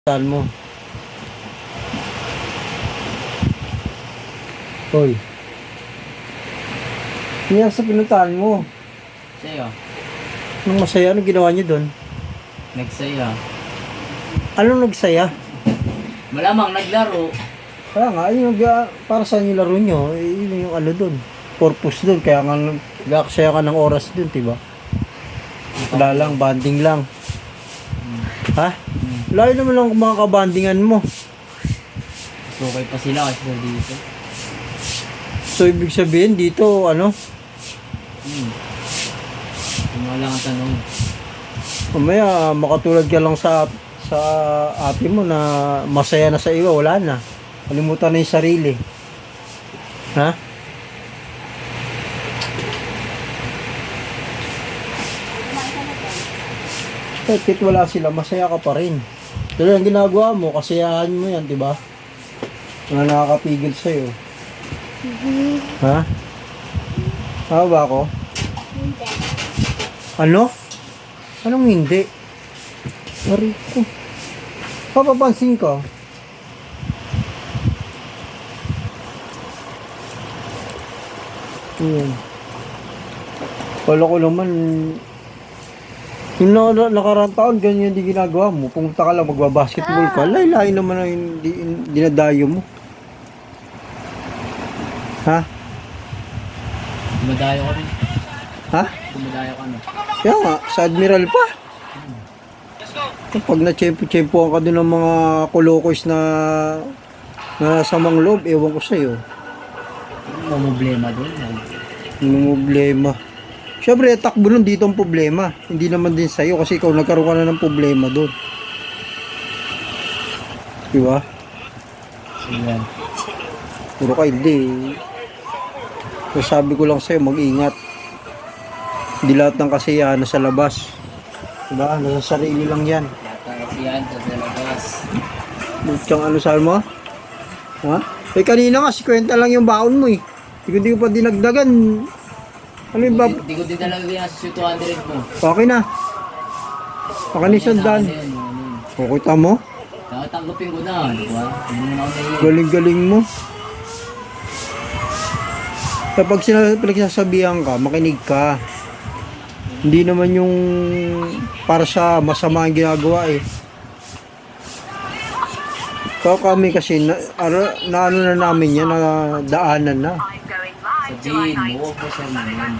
Saan mo? Hoy. Niyan sa pinuntahan mo. Sa'yo. Anong masaya? Anong ginawa niyo doon? Nagsaya. Anong nagsaya? Malamang naglaro. Kaya nga, yung para saan yung laro nyo? Yun yung ano doon. Purpose doon. Kaya nga nag-aksaya ka ng oras doon, diba? Wala lang, banding lang. Ha? Layo naman lang mga kabandingan mo. So, okay pa sila kasi dito. So, ibig sabihin dito, ano? Yung mga lang ang tanong. Mamaya, makatulad ka lang sa ate mo na masaya na sa iyo, wala na. Kalimutan na yung sarili. Ha? Kahit wala sila, masaya ka pa rin. Pero ang ginagawa mo, kasiyahan mo yan, di ba? Wala nakakapigil sa'yo. Ha? Tama ba ako? Hindi. Ano? Anong hindi? Mariko. Papapansin ka. Ayan. Kala ko naman, yung nakarang taon, ganyan hindi ginagawa mo. Pumunta ka lang, magbabasketball ka. Laylay naman na yung dinadayo mo. Ha? Dumadayo ka rin. Ha? Dumadayo ka na. Kaya nga, sa Admiral pa. Pag na-chempo-chempoan ka doon ng mga kulokos na samang loob, ewan ko sa'yo. Ano problema doon? Yung problema. Siyempre, takbo nun dito ang problema. Hindi naman din sa'yo kasi ikaw nagkaroon ka na ng problema doon. Diba? Sige. Puro ka hindi. So, sabi ko lang sa'yo, mag-ingat. Hindi lahat ng kasiyahan nasa labas. Diba? Nasa sarili lang yan. Yata kasi yan sa dalabas. Butsang ano sabi mo? Ha? Eh kanina nga, 50 lang yung baon mo eh. Hindi ko pa dinagdagan. Ano yung bab... Hindi ko din talaga ginasa 200 mo. Okay na. Pakanisyon dan. O, kita mo? Tanggapin ko na, di ba? Hindi mo na ako naiiyak. Galing-galing mo. Kapag pinagsasabihan ka, makinig ka. Hindi naman yung para sa masama ang ginagawa eh. Kami kasi na ano na namin yan, na daanan na. Sa gym, buo ko sa naman.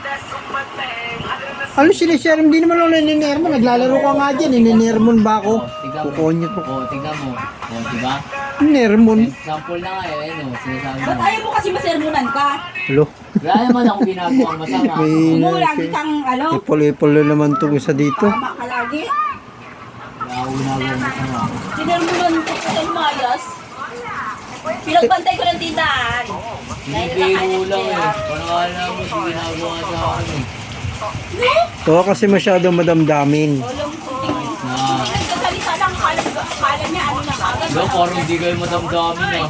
Ano sinishare? Hindi naman ako nininermon. Naglalaro ka nga dyan. Nininermon ba ako? Tignan mo. Kukonyot mo. Tignan mo. Diba? Nermon. Sample na nga eh, ano, sinasabi Ba't mo. ayaw mo kasi masermonan ka? Hello? Wala naman akong ginagawang masama. May Lagi kang ano? ipol-ipol na naman itong isa dito. Tama ka lagi. Wala akong ginagawang masama. Sinermonan ko sa mayas. Pinagbantay ko ng tindahan. Hindi lang eh. Panakala mo, hindi ginagawa sa akin eh. Oo, kasi masyadong madamdamin. Walang puting. Na, Nagsasalita lang, kala niya ano na agad. parang hindi kayo madamdamin ah.